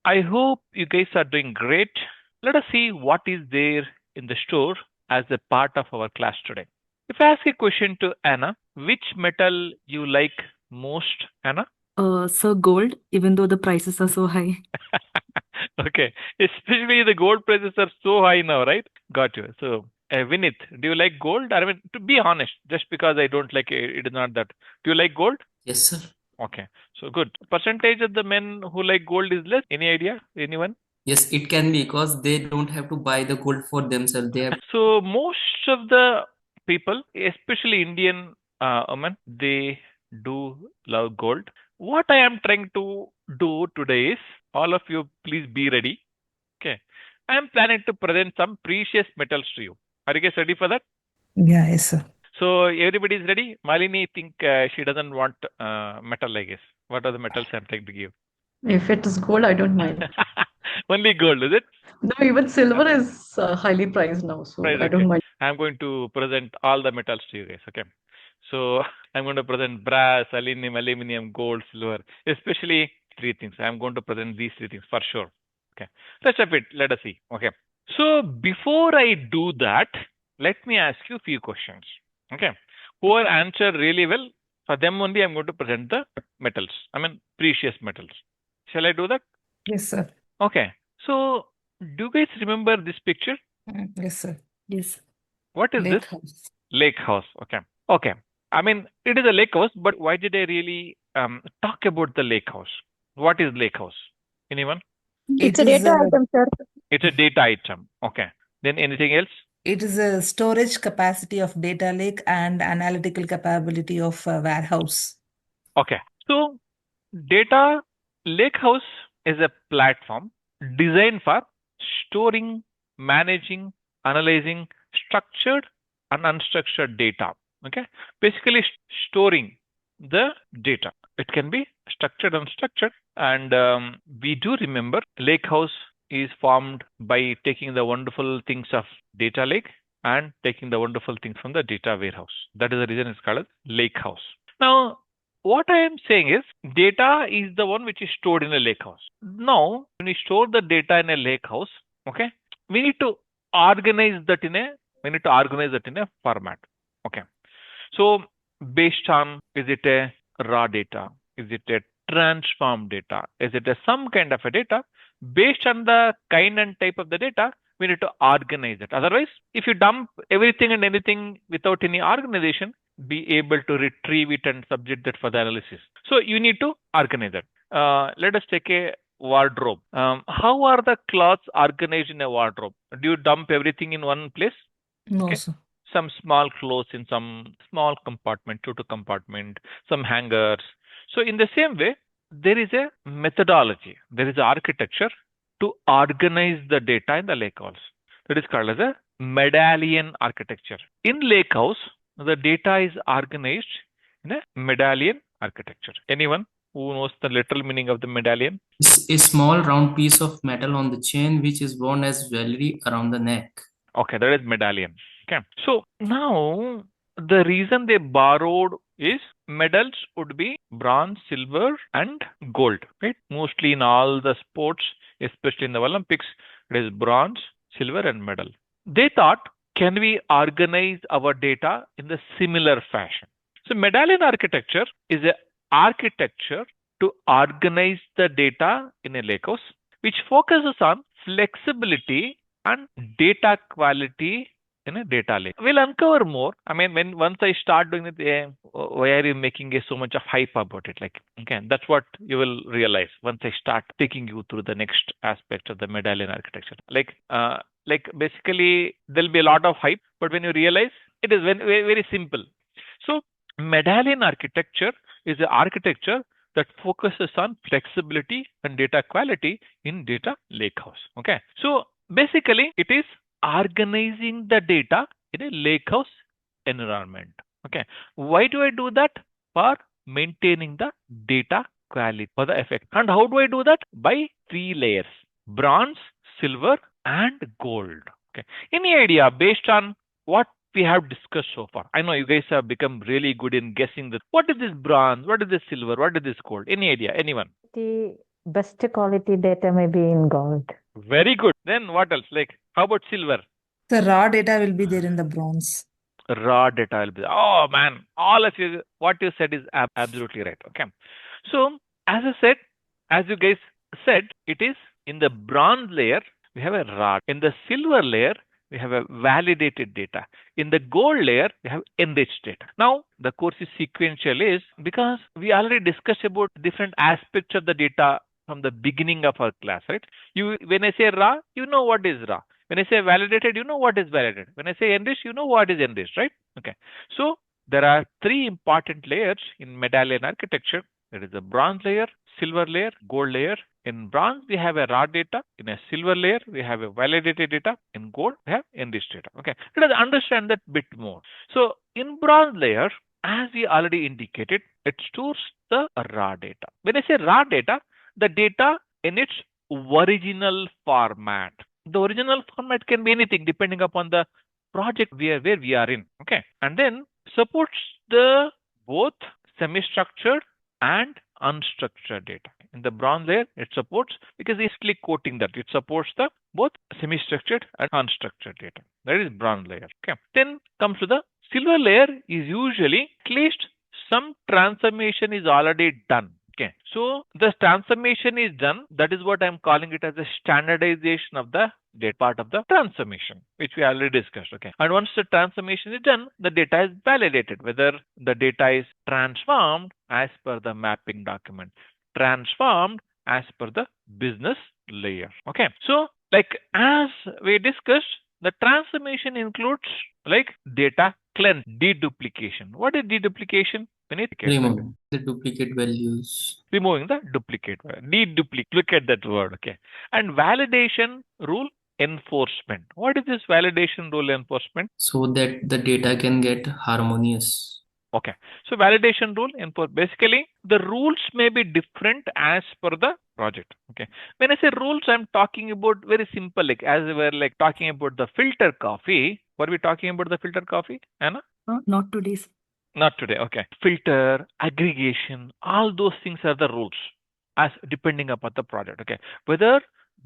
I hope you guys are doing great. Let us see what is there in the store as a part of our class today. If I ask a question to Anna, which metal you like most, Anna? So gold, even though the prices are so high. Okay, especially the gold prices are so high now, right? Got you. So, Vinith, do you like gold? I mean, to be honest, just because I don't like it, it is not that. Do you like gold? Yes, sir. Okay, so good. Percentage of the men who like gold is less. Any idea? Anyone? Yes, it can be because they don't have to buy the gold for themselves. They have. So most of the people, especially Indian women, they do love gold. What I am trying to do today is, all of you, please be ready. Okay, I am planning to present some precious metals to you. Are you guys ready for that? Yeah, yes, sir. So everybody is ready. Malini think she doesn't want metal. I guess. What are the metals I'm trying to give? If it is gold, I don't mind. Only gold, is it? No, even silver is highly priced now, so Right, I okay. don't mind. I'm going to present all the metals to you guys, okay? So I'm going to present brass, aluminum, gold, silver, especially three things. I'm going to present these three things for sure. Okay. Rest of it, let us see. Okay. So before I do that, let me ask you a few questions. Okay. Whoever answer really well, for them only I'm going to present the metals. I mean precious metals. Shall I do that? Yes, sir. Okay. So do you guys remember this picture? Yes, sir. Yes. What is this? Lakehouse. Lake house. Okay. Okay. I mean, it is a lake house, but why did I really talk about the lake house? What is lake house? Anyone? It It's a is data a item, sir. It's a data item. Okay. Then anything else? it is a storage capacity of data lake and analytical capability of warehouse. Okay. So data lake house is a platform designed for storing, managing, analyzing structured and unstructured data. Okay. Basically storing the data. It can be structured, unstructured, and we do remember lakehouse is formed by taking the wonderful things of data lake and taking the wonderful things from the data warehouse. That is the reason it's called as lakehouse. Now, what I am saying is data is the one which is stored in a lakehouse. Now, when we store the data in a lakehouse, okay, we need to organize that in a format. Okay. So based on, is it a raw data? Is it a transform data? Is it a some kind of a data? Based on the kind and type of the data, we need to organize it. Otherwise, if you dump everything and anything without any organization, be able to retrieve it and subject that for the analysis. So you need to organize it. Let us take a wardrobe. How are the clothes organized in a wardrobe? Do you dump everything in one place? No, Okay. sir. Some small clothes in some small compartment, two compartment, some hangers. So in the same way, there is a methodology, there is architecture to organize the data in the lakehouse. That is called as a medallion architecture. In lakehouse, the data is organized in a medallion architecture. Anyone who knows the literal meaning of the medallion? It's a small round piece of metal on the chain which is worn as jewelry around the neck. Okay, that is medallion. Okay. So now the reason they borrowed is medals would be bronze, silver, and gold, right? Mostly in all the sports, especially in the Olympics, it is bronze, silver, and medal. They thought, can we organize our data in the similar fashion? So medallion architecture is a architecture to organize the data in a lakehouse, which focuses on flexibility and data quality in a data lake. We'll uncover more. I mean, when once I start doing it, why are you making so much of hype about it? Like, okay, that's what you will realize once I start taking you through the next aspect of the medallion architecture. Like basically there'll be a lot of hype, but when you realize it is very, very simple. So medallion architecture is an architecture that focuses on flexibility and data quality in data lakehouse. Okay. So basically it is organizing the data in a lakehouse environment. Okay. Why do I do that? For maintaining the data quality for the effect. And how do I do that? By three layers: bronze, silver, and gold. Okay. Any idea based on what we have discussed so far? I know you guys have become really good in guessing that. What is this bronze? What is this silver? What is this gold? Any idea? Anyone? The best quality data may be in gold. Very good. Then what else? Like, how about silver? The raw data will be there in the bronze. Raw data will be. Oh man, all of you, what you said is absolutely right. Okay. So, as I said, as you guys said, it is in the bronze layer, we have a raw. In the silver layer, we have a validated data. In the gold layer, we have enriched data. Now, the course is sequential is because we already discussed about different aspects of the data from the beginning of our class, right? When I say raw, you know what is raw. When I say validated, you know what is validated. When I say enriched, you know what is enriched, right? Okay. So there are three important layers in Medallion architecture. There is a bronze layer, silver layer, gold layer. In bronze, we have a raw data. In a silver layer, we have a validated data. In gold, we have enriched data. Okay. Let us understand that bit more. So in bronze layer, as we already indicated, it stores the raw data. When I say raw data, the data in its original format. The original format can be anything depending upon the project where we are in. Okay. And then supports the both semi-structured and unstructured data. In the bronze layer, it supports, because it's click quoting that, it supports the both semi-structured and unstructured data. That is bronze layer. Okay. Then comes to the silver layer is usually at least some transformation is already done. Okay, so the transformation is done. That is what I'm calling it as a standardization of the data part of the transformation, which we already discussed. Okay, and once the transformation is done, the data is validated, whether the data is transformed as per the mapping document, transformed as per the business layer. Okay, so like as we discussed, the transformation includes like data cleanse, deduplication. What is deduplication? Remove the duplicate values. Removing the duplicate. Deduplicate. Look at that word. Okay. And validation rule enforcement. What is this validation rule enforcement? So that the data can get harmonious. Okay. So validation rule basically the rules may be different as per the project. Okay. When I say rules, I'm talking about very simple, like as we were like talking about the filter coffee. Were we talking about the filter coffee, Anna? Not today. Not today. Okay. Filter, aggregation, all those things are the rules as depending upon the project. Okay. Whether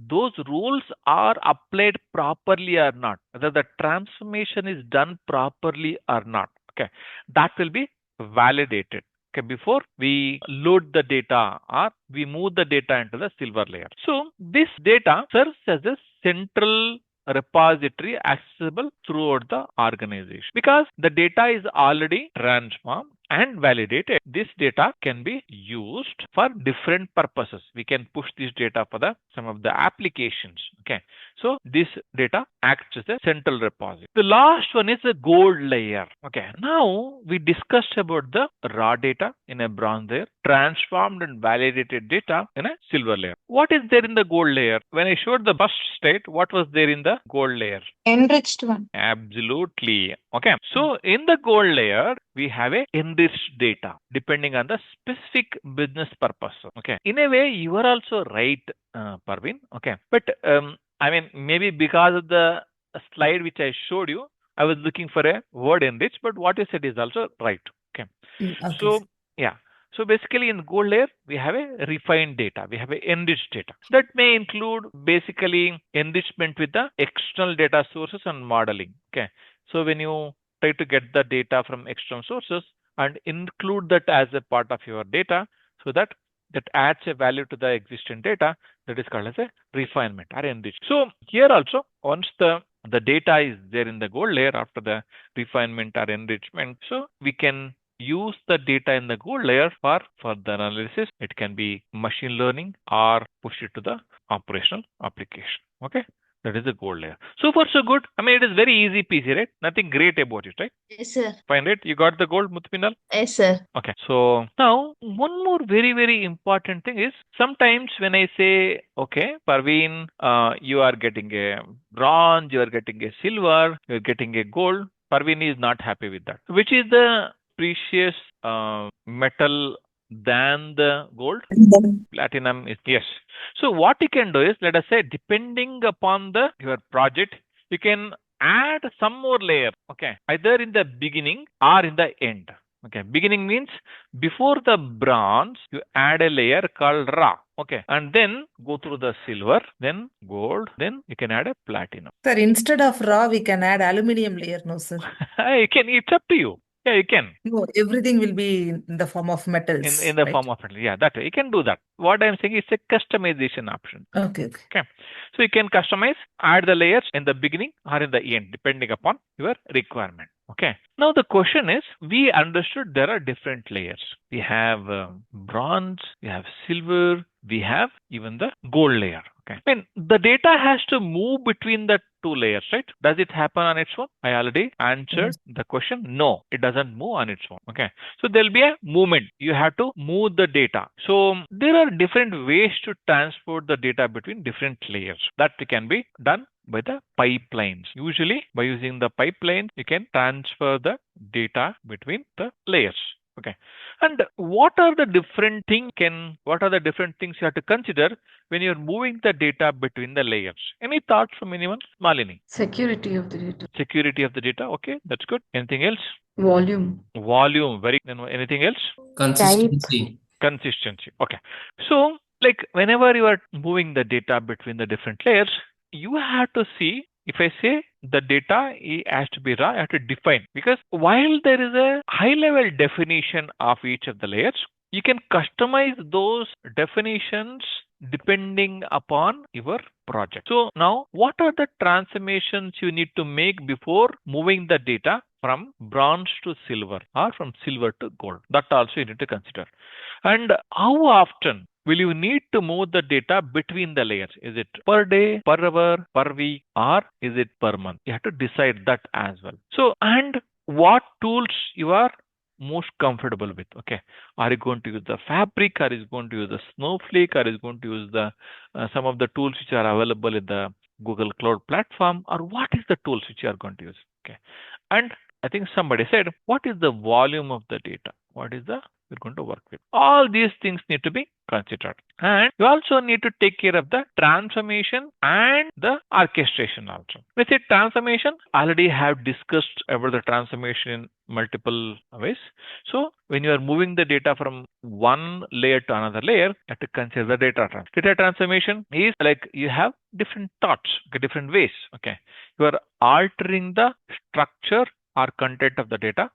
those rules are applied properly or not, whether the transformation is done properly or not. Okay. That will be validated. Okay, before we load the data or we move the data into the silver layer. So this data serves as a central repository accessible throughout the organization. Because the data is already transformed and validated, this data can be used for different purposes. We can push this data for some of the applications. Okay, so this data acts as a central repository. The last one is the gold layer. Okay, now we discussed about the raw data in a bronze layer, transformed and validated data in a silver layer. What is there in the gold layer? When I showed the first state, what was there in the gold layer? Enriched one. Absolutely. Okay. So in the gold layer, we have a enriched data depending on the specific business purpose. Okay. In a way, you are also right, Parveen. Okay. But I mean, maybe because of the slide which I showed you, I was looking for a word enriched, but what you said is also right. Okay. Okay. So yeah. So basically in gold layer, we have a refined data. We have a enriched data. That may include basically enrichment with the external data sources and modeling. Okay. So when you try to get the data from external sources and include that as a part of your data, so that adds a value to the existing data, that is called as a refinement or enriched. So here also, once the data is there in the gold layer after the refinement or enrichment, so we can use the data in the gold layer for further analysis. It can be machine learning or push it to the operational application. Okay. That is the gold layer. So far, so good. I mean, it is very easy peasy, right? Nothing great about it, right? Yes, sir. Fine, right? You got the gold, Mutpinal? Yes, sir. Okay. So now, one more very, very important thing is sometimes when I say, okay, Parveen, you are getting a bronze, you are getting a silver, you are getting a gold. Parveen is not happy with that. Which is the precious metal than the gold? Platinum is, yes. So what you can do is, let us say, depending upon your project, you can add some more layer, okay, either in the beginning or in the end. Okay, beginning means before the bronze, you add a layer called raw. Okay, and then go through the silver, then gold, then you can add a platinum. Sir, instead of raw, we can add aluminium layer, no, sir? You can, it's up to you. Yeah, you can. No, everything will be in the form of metals, In the right? form of metal. Yeah, that way. You can do that. What I'm saying is a customization option. Okay. Okay. So you can customize, add the layers in the beginning or in the end, depending upon your requirement. Okay. Now the question is, we understood there are different layers. We have bronze, we have silver, we have even the gold layer. Okay. I mean, the data has to move between the two layers, right? Does it happen on its own? I already answered the question. No, it doesn't move on its own. Okay. So there'll be a movement. You have to move the data. So there are different ways to transport the data between different layers. That can be done by the pipelines. Usually by using the pipeline, you can transfer the data between the layers. Okay. And what are the different things you have to consider when you're moving the data between the layers? Any thoughts from anyone? Malini. Security of the data. Security of the data. Okay, that's good. Anything else? Volume. Volume. Very. Anything else? Consistency. Consistency. Okay. So, like whenever you are moving the data between the different layers, you have to see, if I say the data has to be raw, I have to define, because while there is a high level definition of each of the layers, you can customize those definitions depending upon your project. So now, what are the transformations you need to make before moving the data from bronze to silver or from silver to gold? That also you need to consider. And how often will you need to move the data between the layers? Is it per day, per hour, per week, or is it per month? You have to decide that as well. So, and what tools you are most comfortable with? Okay, are you going to use the Fabric? Are you going to use the Snowflake? Are you going to use the some of the tools which are available in the Google Cloud platform? Or what is the tools which you are going to use? Okay, and I think somebody said, what is the volume of the data? What is the we're going to work with? All these things need to be considered. And you also need to take care of the transformation and the orchestration also. When I say transformation, I already have discussed about the transformation in multiple ways. So when you are moving the data from one layer to another layer, you have to consider the data transformation. Data transformation is like you have different thoughts, different ways. Okay, you are altering the structure or content of the data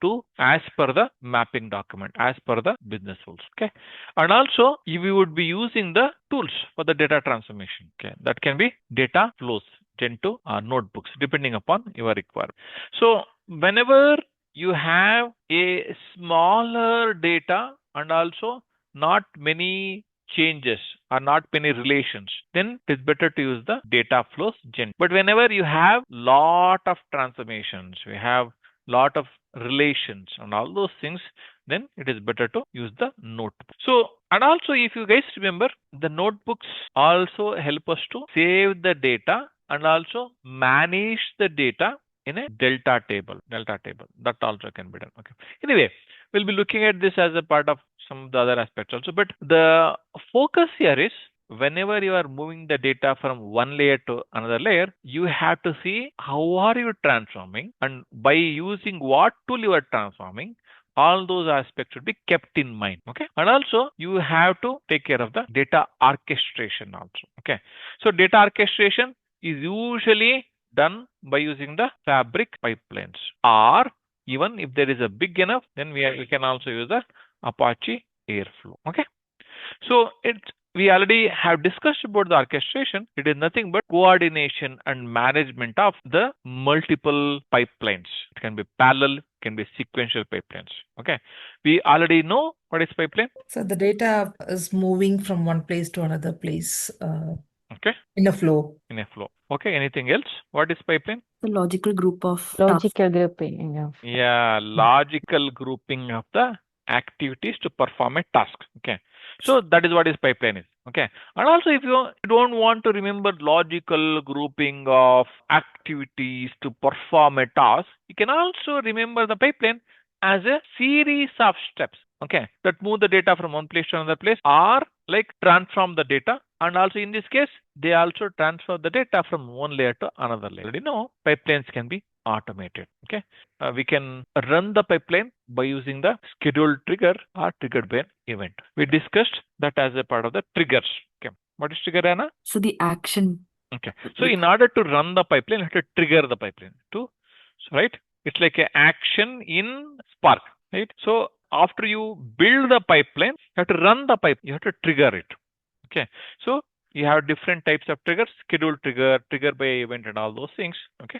to as per the mapping document, as per the business rules. Okay, and also we would be using the tools for the data transformation. Okay, that can be data flows, Gen2 or notebooks, depending upon your requirement. So whenever you have a smaller data and also not many changes or not many relations, then it is better to use the data flows gen. But whenever you have lot of transformations, we have lot of relations and all those things, then it is better to use the notebook. So, and also if you guys remember, the notebooks also help us to save the data and also manage the data in a delta table. That also can be done. Okay. Anyway, we'll be looking at this as a part of some of the other aspects also. But the focus here is, whenever you are moving the data from one layer to another layer, you have to see how are you transforming, and by using what tool you are transforming. All those aspects should be kept in mind. Okay, and also you have to take care of the data orchestration also. Okay, so data orchestration is usually done by using the Fabric pipelines, or even if there is a big enough, then we can also use the Apache Airflow. Okay, so we already have discussed about the orchestration. It is nothing but coordination and management of the multiple pipelines. It can be parallel, it can be sequential pipelines. Okay, we already know what is pipeline. So the data is moving from one place to another place. Okay, in a flow. In a flow. Okay, anything else? What is pipeline? The logical group of tasks. Logical grouping of. Yeah, logical grouping of the activities to perform a task. Okay, so that is what is pipeline is. Okay, and also if you don't want to remember logical grouping of activities to perform a task, you can also remember the pipeline as a series of steps. Okay, that move the data from one place to another place, or like transform the data. And also in this case, they also transfer the data from one layer to another layer. Pipelines can be automated. Okay, we can run the pipeline by using the scheduled trigger or triggered by an event. We discussed that as a part of the triggers. Okay, what is trigger, Anna? So the action. Okay, so in order to run the pipeline, you have to trigger the pipeline too, right? It's like an action in Spark, right? So after you build the pipeline, you have to run the pipe. You have to trigger it. Okay, so you have different types of triggers: scheduled trigger, trigger by event, and all those things. Okay,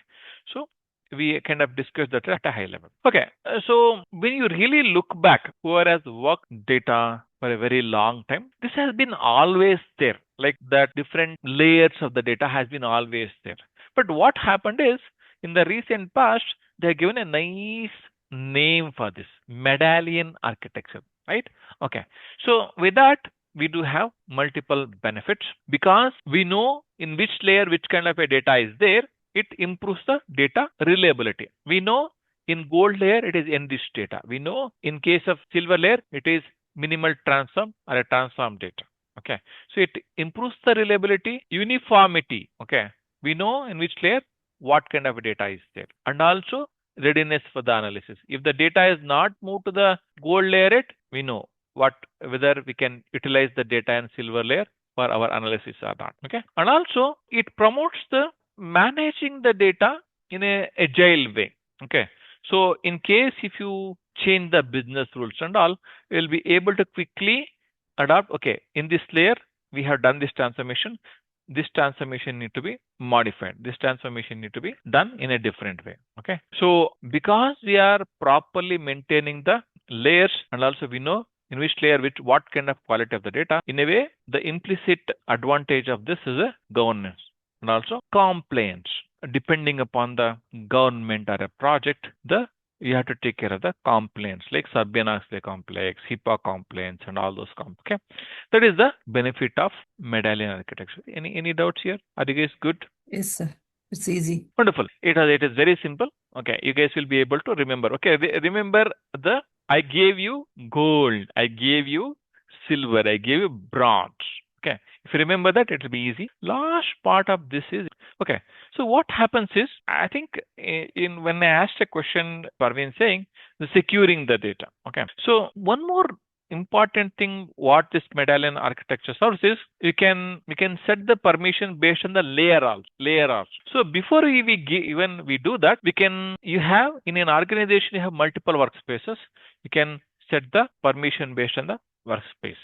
so we kind of discussed that at a high level. Okay, so when you really look back, whoever has worked data for a very long time, this has been always there. Like that, different layers of the data has been always there. But what happened is, in the recent past, they have given a nice name for this: Medallion Architecture, right? Okay, so with that, we do have multiple benefits because we know in which layer which kind of a data is there. It improves the data reliability. We know in gold layer it is enriched data. We know in case of silver layer it is minimal transform or a transform data. Okay, so it improves the reliability, uniformity. Okay, we know in which layer what kind of data is there, and also readiness for the analysis. If the data is not moved to the gold layer, we know whether we can utilize the data in silver layer for our analysis or not. Okay, and also it promotes the managing the data in a agile way. Okay, so in case if you change the business rules and all, you'll be able to quickly adapt. Okay, in this layer we have done this transformation. This transformation need to be modified. This transformation need to be done in a different way. Okay, so because we are properly maintaining the layers, and also we know in which layer what kind of quality of the data, in a way the implicit advantage of this is a governance and also compliance. Depending upon the government or a project, you have to take care of the compliance, like Sarbanes-Oxley complex, HIPAA compliance, and all those okay, that is the benefit of Medallion Architecture. Any doubts here? Are you guys good? Yes, sir. It's easy. Wonderful. It is very simple. Okay, you guys will be able to remember. Okay, remember I gave you gold, I gave you silver, I gave you bronze. Okay, if you remember that, it will be easy. Last part of this is, okay, so what happens is, I think when I asked a question, Parveen saying the securing the data. Okay, so one more important thing what this Medallion Architecture serves is, we can set the permission based on the layer also. So before we do that, you have in an organization, you have multiple workspaces. You can set the permission based on the workspace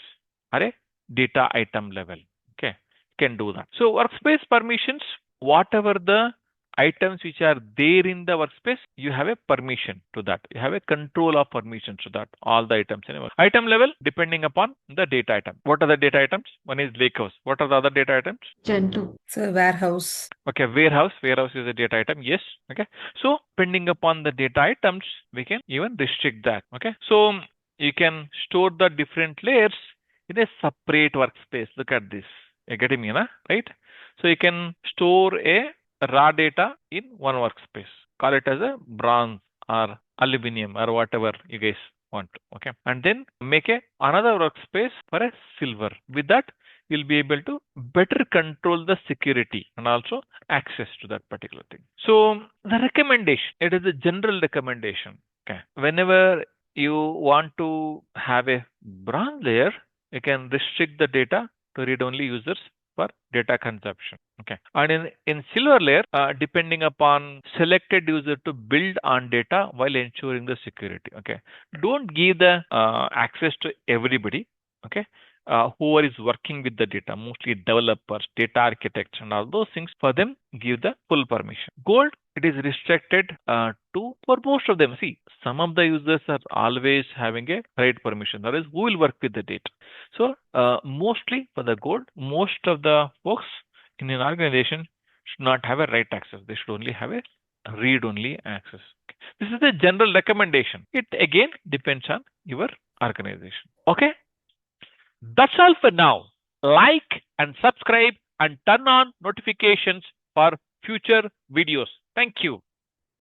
or a data item level. Okay, you can do that. So workspace permissions, whatever the items which are there in the workspace, you have a permission to that. You have a control of permissions to that. All the items in a item level, depending upon the data item. What are the data items? One is lakehouse. What are the other data items? Gen 2. So warehouse. Okay, warehouse. Warehouse is a data item. Yes. Okay. So depending upon the data items, we can even restrict that. Okay. So you can store the different layers in a separate workspace. Look at this. You're getting me, right? So you can store a raw data in one workspace. Call it as a bronze or aluminum or whatever you guys want. Okay, and then make another workspace for a silver. With that, you'll be able to better control the security and also access to that particular thing. So the recommendation, it is a general recommendation. Okay, whenever you want to have a bronze layer, you can restrict the data to read-only users for data consumption. Okay, and in silver layer, depending upon selected user to build on data while ensuring the security. Okay, don't give the access to everybody. Okay, whoever is working with the data, mostly developers, data architects, and all those things, for them give the full permission. Gold, it is restricted for most of them. See, some of the users are always having a right permission. That is, who will work with the data. So mostly for the gold, most of the folks in an organization should not have a right access. They should only have a read-only access. This is the general recommendation. It again depends on your organization. Okay, that's all for now. Like and subscribe and turn on notifications for future videos. Thank you.